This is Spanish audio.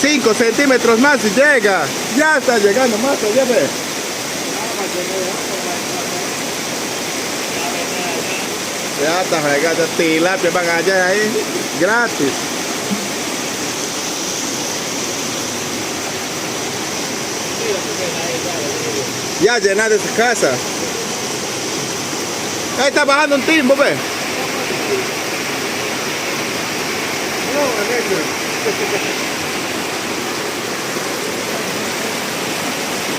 5 centímetros más y llega. Ya está llegando más allá, ve. Ya está llegando tilapia, van allá ahí, gratis. Ya llenar esa casa. Ahí está bajando un timbo, ve. No,